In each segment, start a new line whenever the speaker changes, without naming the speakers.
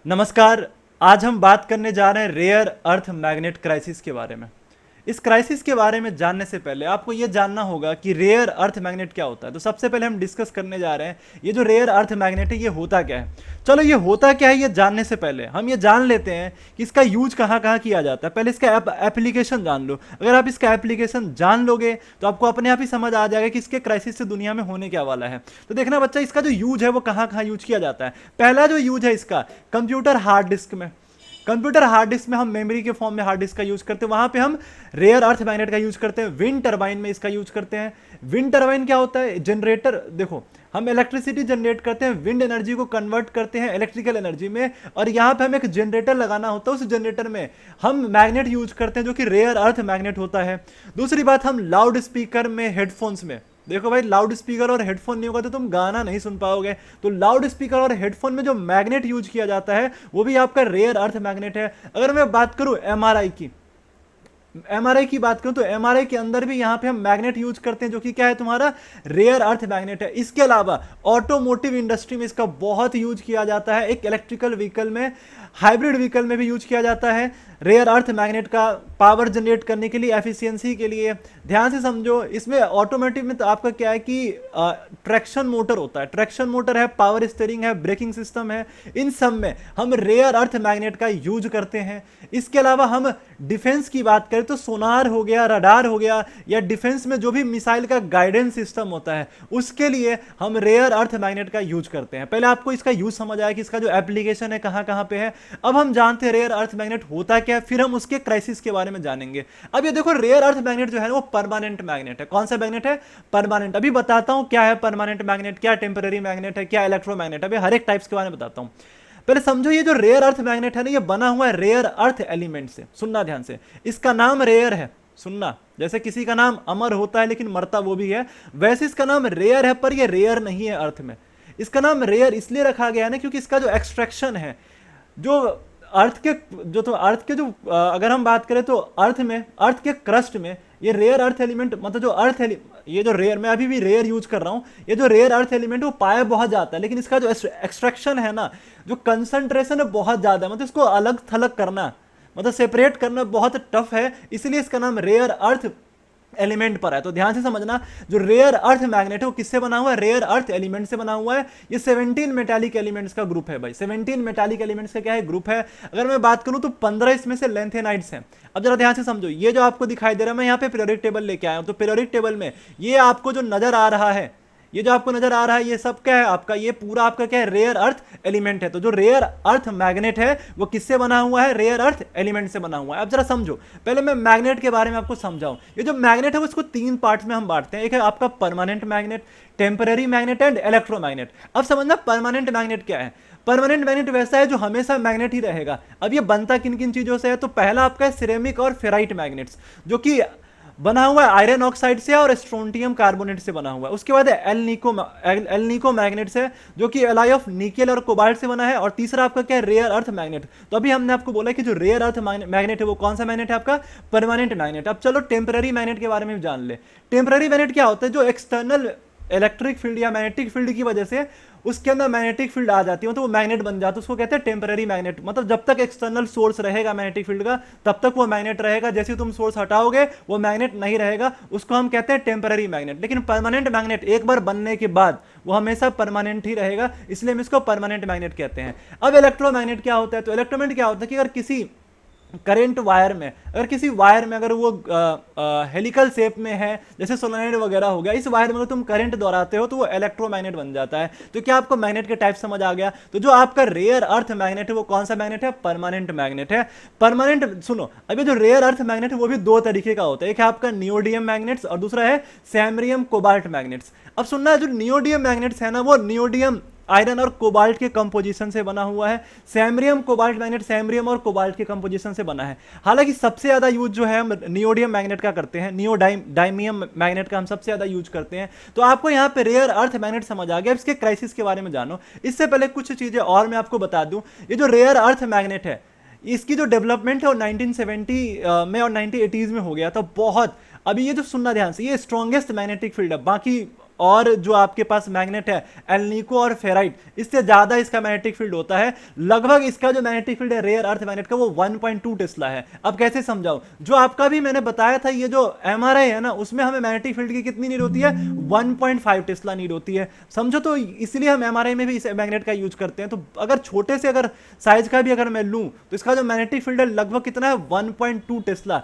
नमस्कार। आज हम बात करने जा रहे हैं रेयर अर्थ मैग्नेट क्राइसिस के बारे में। इस क्राइसिस के बारे में जानने से पहले आपको यह जानना होगा कि रेयर अर्थ मैग्नेट क्या होता है। तो सबसे पहले हम डिस्कस करने जा रहे हैं ये जो रेयर अर्थ मैग्नेट है ये होता क्या है। चलो ये होता क्या है ये जानने से पहले हम ये जान लेते हैं कि इसका यूज कहाँ कहाँ किया जाता है। पहले इसका एप्लीकेशन जान लो। अगर आप इसका एप्लीकेशन जान लोगे तो आपको अपने आप ही समझ आ जाएगा कि इसके क्राइसिस से दुनिया में होने क्या वाला है। तो देखना बच्चा, इसका जो यूज है वो कहाँ कहाँ यूज किया जाता है। पहला जो यूज है इसका कंप्यूटर हार्ड डिस्क में। कंप्यूटर हार्ड डिस्क में हम मेमोरी के फॉर्म में हार्ड डिस्क का यूज करते हैं, वहां पे हम रेयर अर्थ मैग्नेट का यूज करते हैं। विंड टरबाइन में इसका यूज करते हैं। विंड टरबाइन क्या होता है? जनरेटर। देखो, हम इलेक्ट्रिसिटी जनरेट करते हैं, विंड एनर्जी को कन्वर्ट करते हैं इलेक्ट्रिकल एनर्जी में, और यहाँ पे हमें एक जनरेटर लगाना होता है। उस जनरेटर में हम मैग्नेट यूज करते हैं जो कि रेयर अर्थ मैग्नेट होता है। दूसरी बात, हम लाउड स्पीकर में, हेडफोन्स में, देखो भाई, लाउड स्पीकर और हेडफोन नहीं होगा तो तुम गाना नहीं सुन पाओगे। तो लाउड स्पीकर और हेडफोन में जो मैग्नेट यूज किया जाता है वो भी आपका रेयर अर्थ मैग्नेट है। अगर मैं बात करूं एमआरआई की बात करूं तो एमआरआई के अंदर भी यहां पे हम मैग्नेट यूज करते हैं जो कि क्या है, तुम्हारा रेयर अर्थ मैग्नेट है। इसके अलावा ऑटोमोटिव इंडस्ट्री में इसका बहुत यूज किया जाता है। एक इलेक्ट्रिकल व्हीकल में, हाइब्रिड व्हीकल में भी यूज किया जाता है रेयर अर्थ मैग्नेट का, पावर जनरेट करने के लिए, एफिशिएंसी के लिए। ध्यान से समझो, इसमें ऑटोमोटिव में तो आपका क्या है कि ट्रैक्शन मोटर होता है, ट्रैक्शन मोटर है, पावर स्टीयरिंग है, ब्रेकिंग सिस्टम है, इन सब में हम रेयर अर्थ मैग्नेट का यूज करते हैं। इसके अलावा हम डिफेंस की बात करें तो सोनार हो गया, रडार हो गया, या डिफेंस में जो भी मिसाइल का गाइडेंस सिस्टम होता है उसके लिए हम रेयर अर्थ मैग्नेट का यूज करते हैं। पहले आपको इसका यूज समझ आया कि इसका जो एप्लीकेशन है कहां कहां पे है। अब हम जानते हैं रेयर अर्थ मैग्नेट होता क्या है, फिर हम उसके क्राइसिस के बारे में जानेंगे। अब ये देखो, रेयर अर्थ मैग्नेट जो है वो परमानेंट मैग्नेट है। कौन सा मैग्नेट है? परमानेंट। अभी बताता हूं क्या है परमानेंट मैग्नेट, क्या टेम्पररी मैग्नेट है, क्या इलेक्ट्रोमैग्नेट है। अभी हर एक टाइप्स के बारे में बताता हूं। पहले समझो, ये जो रेयर अर्थ मैग्नेट है ना, ये बना हुआ है रेयर अर्थ एलिमेंट से। सुनना ध्यान से, इसका नाम रेयर है। सुनना, जैसे किसी का नाम अमर होता है लेकिन मरता वो भी है, वैसे इसका नाम रेयर है, पर ये रेयर नहीं है अर्थ में। इसका नाम रेयर इसलिए रखा गया है ना क्योंकि इसका जो एक्सट्रैक्शन है, जो अर्थ के अगर हम बात करें तो अर्थ के क्रस्ट में ये रेयर अर्थ एलिमेंट, मतलब ये जो रेयर, मैं अभी भी रेयर यूज कर रहा हूं, ये जो रेयर अर्थ एलिमेंट वो पाया बहुत जाता है, लेकिन इसका जो एक्सट्रैक्शन है ना, जो कंसंट्रेशन है बहुत ज्यादा है, मतलब इसको अलग थलग करना, मतलब सेपरेट करना बहुत टफ है, इसलिए इसका नाम रेयर अर्थ एलिमेंट पर है। तो ध्यान से समझना, जो रेयर अर्थ मैग्नेट है वो किससे बना हुआ है? रेयर अर्थ एलिमेंट से बना हुआ है। ये 17 मेटालिक एलिमेंट्स का ग्रुप है भाई, 17 मेटालिक एलिमेंट्स का क्या है, ग्रुप है। अगर मैं बात करूं तो 15 इसमें से लेंथेनाइड्स हैं। अब जरा ध्यान से समझो, ये जो आपको दिखाई दे रहा है, मैं यहाँ पे पीरियोडिक टेबल लेके आया हूं, तो पीरियोडिक टेबल में ये आपको जो नजर आ रहा है, ये जो आपको नजर आ रहा है, ये सब क्या है आपका, ये पूरा आपका क्या है, रेयर अर्थ एलिमेंट है। तो जो रेयर अर्थ मैग्नेट है वो किससे बना हुआ है? रेयर अर्थ एलिमेंट से बना हुआ है। अब जरा समझो, पहले मैं मैग्नेट के बारे में आपको समझाऊं। ये जो मैग्नेट है वो इसको 3 पार्ट्स में हम बांटते हैं। एक है आपका permanent magnet, temporary magnet and electromagnet. अब समझना परमानेंट मैग्नेट क्या है। परमानेंट मैग्नेट वैसा है जो हमेशा मैग्नेट ही रहेगा। अब ये बनता किन किन चीजों से है? तो पहला आपका है सिरेमिक और फेराइट मैग्नेट्स, जो कि बना हुआ है आयरन ऑक्साइड से और स्ट्रोंटियम कार्बोनेट से बना हुआ है। उसके बाद एल निको मैग्नेट्स है, जो कि एलॉय ऑफ निकेल और कोबाल्ट से बना है। और तीसरा आपका क्या है? Rare earth magnet. तो अभी हमने आपको बोला कि जो रेयर अर्थ मैग्नेट है वो कौन सा मैग्नेट है? आपका परमानेंट मैग्नेट। अब चलो टेम्पररी मैग्नेट के बारे में जान ले। टेम्पररी मैग्नेट क्या होता है? जो एक्सटर्नल इलेक्ट्रिक फील्ड या मैग्नेटिक फील्ड की वजह से उसके अंदर मैग्नेटिक फील्ड आ जाती है तो वो मैग्नेट बन जाता है, उसको कहते हैं टेम्पररी मैग्नेट। मतलब जब तक एक्सटर्नल सोर्स रहेगा मैग्नेटिक फील्ड का तब तक वो मैग्नेट रहेगा, जैसे तुम सोर्स हटाओगे वो मैग्नेट नहीं रहेगा, उसको हम कहते हैं टेम्पररी मैग्नेट। लेकिन परमानेंट मैग्नेट एक बार बनने के बाद वो हमेशा परमानेंट ही रहेगा, इसलिए हम इसको परमानेंट मैग्नेट कहते हैं। अब इलेक्ट्रोमैग्नेट क्या होता है? तो इलेक्ट्रोमैग्नेट क्या होता है कि अगर किसी करंट वायर में, अगर वो हेलिकल शेप में है, जैसे सोलेनॉइड वगैरह हो गया, इस वायर में अगर तुम करंट दोहराते हो तो वो इलेक्ट्रोमैग्नेट बन जाता है। तो क्या आपको मैग्नेट के टाइप समझ आ गया? तो जो आपका रेयर अर्थ मैग्नेट है वो कौन सा मैग्नेट है? परमानेंट मैग्नेट है। परमानेंट सुनो, अभी जो रेयर अर्थ मैग्नेट है वो भी 2 तरीके का होता है। एक है आपका नियोडियम मैग्नेट्स और दूसरा है सैमरियम कोबाल्ट मैग्नेट्स। अब सुनना, जो नियोडियम मैग्नेट्स है ना, वो नियोडियम, आयरन और कोबाल्ट के कंपोजिशन से बना हुआ है। सैमरियम कोबाल्ट मैग्नेट सैमरियम और कोबाल्ट के कंपोजिशन से बना है। हालांकि सबसे ज्यादा यूज जो है हम नियोडियम मैग्नेट का करते हैं, नियोडाइमियम मैग्नेट का हम सबसे ज्यादा यूज करते हैं। तो आपको यहाँ पे रेयर अर्थ मैग्नेट समझ आ गया। इसके क्राइसिस के बारे में जानो। इससे पहले कुछ चीजें और मैं आपको बता दूं। ये जो रेयर अर्थ मैग्नेट है, इसकी जो डेवलपमेंट है वो 1970 में और 1980s में हो गया था बहुत। अभी ये जो सुनना ध्यान से, ये स्ट्रॉन्गेस्ट मैग्नेटिक फील्ड है। बाकी और जो आपके पास मैग्नेट है एल्निको और फेराइट, इससे ज्यादा इसका मैग्नेटिक फील्ड होता है। लगभग इसका जो मैग्नेटिक फील्ड है रेयर अर्थ मैग्नेट का वो 1.2 टेस्ला है। अब कैसे समझाऊं, जो आपका भी मैंने बताया था ये जो एमआरआई है ना, उसमें हमें मैग्नेटिक फील्ड की कितनी नीड होती है, 1.5 टेस्ला नीड होती है, समझो। तो इसलिए हम एमआरआई में भी इस मैग्नेट का यूज करते हैं। तो अगर छोटे से अगर साइज का भी अगर मैं लूं तो इसका जो मैग्नेटिक फील्ड है लगभग कितना है, 1.2 टेस्ला।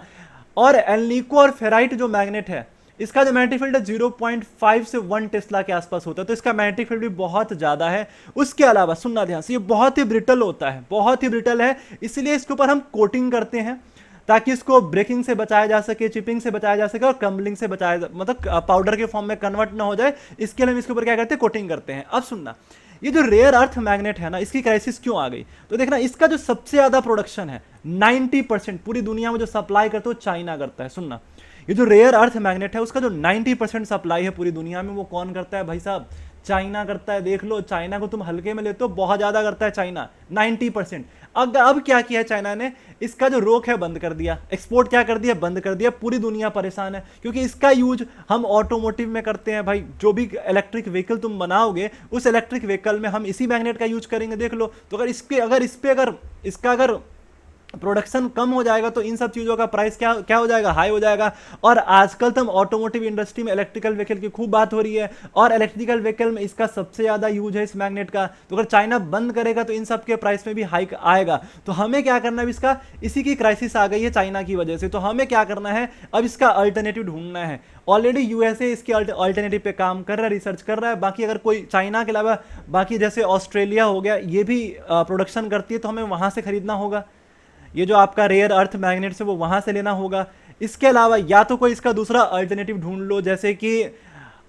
और एल्निको और फेराइट जो मैग्नेट है इसका जो मैग्नेटिक फील्ड है 0.5 से 1 टेस्ला के आसपास होता है, तो इसका मैग्नेटिक फील्ड भी बहुत ज्यादा है। उसके अलावा सुनना ध्यान से, ये बहुत ही ब्रिटल होता है, बहुत ही ब्रिटल है, इसलिए इसके ऊपर हम कोटिंग करते हैं ताकि इसको ब्रेकिंग से बचाया जा सके, चिपिंग से बचाया जा सके और क्रम्बलिंग से बचाया, मतलब पाउडर के फॉर्म में कन्वर्ट ना हो जाए, इसके लिए हम इसके ऊपर क्या करते हैं, कोटिंग करते हैं। अब सुनना, ये जो रेयर अर्थ मैग्नेट है ना, इसकी क्राइसिस क्यों आ गई, तो देखना इसका जो सबसे ज्यादा प्रोडक्शन है 90% पूरी दुनिया में जो सप्लाई करते हो चाइना करता है। सुनना, ये जो रेयर अर्थ मैग्नेट है उसका जो 90% सप्लाई है पूरी दुनिया में वो कौन करता है भाई साहब, चाइना करता है। देख लो, चाइना को तुम हल्के में लेते हो, बहुत ज्यादा करता है चाइना, 90%। अब क्या किया है चाइना ने, इसका जो रोक है बंद कर दिया, एक्सपोर्ट क्या कर दिया, बंद कर दिया। पूरी दुनिया परेशान है क्योंकि इसका यूज हम ऑटोमोटिव में करते हैं भाई। जो भी इलेक्ट्रिक व्हीकल तुम बनाओगे उस इलेक्ट्रिक व्हीकल में हम इसी मैग्नेट का यूज करेंगे। देख लो, तो अगर इसका अगर प्रोडक्शन कम हो जाएगा तो इन सब चीज़ों का प्राइस क्या हो जाएगा, हाई हो जाएगा। और आजकल तो हम ऑटोमोटिव इंडस्ट्री में इलेक्ट्रिकल व्हीकल की खूब बात हो रही है और इलेक्ट्रिकल व्हीकल में इसका सबसे ज़्यादा यूज है इस मैग्नेट का। तो अगर चाइना बंद करेगा तो इन सब के प्राइस में भी हाइक आएगा। तो हमें क्या करना है, इसका इसी की क्राइसिस आ गई है चाइना की वजह से, तो हमें क्या करना है, अब इसका अल्टरनेटिव ढूंढना है। ऑलरेडी यूएसए इसके अल्टरनेटिव पे काम कर रहा है, रिसर्च कर रहा है। बाकी अगर कोई चाइना के अलावा बाकी जैसे ऑस्ट्रेलिया हो गया, ये भी प्रोडक्शन करती है, तो हमें वहाँ से खरीदना होगा। ये जो आपका रेयर अर्थ मैग्नेट है वो वहां से लेना होगा। इसके अलावा या तो कोई इसका दूसरा अल्टरनेटिव ढूंढ लो, जैसे कि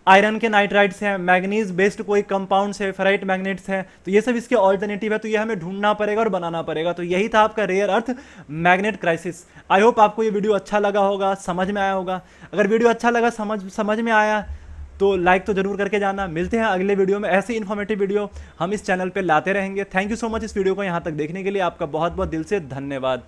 आयरन के नाइट्राइड्स हैं, मैग्नीज बेस्ड कोई कंपाउंड्स है, फेराइट मैग्नेट्स हैं, तो ये सब इसके अल्टरनेटिव है। तो ये हमें ढूंढना पड़ेगा और बनाना पड़ेगा। तो यही था आपका rare earth magnet crisis. I hope आपको ये वीडियो अच्छा लगा होगा, समझ में आया होगा। अगर वीडियो अच्छा लगा, समझ में आया तो लाइक तो जरूर करके जाना। मिलते हैं अगले वीडियो में, ऐसे इन्फॉर्मेटिव वीडियो हम इस चैनल पे लाते रहेंगे। थैंक यू सो मच इस वीडियो को यहाँ तक देखने के लिए। आपका बहुत बहुत दिल से धन्यवाद।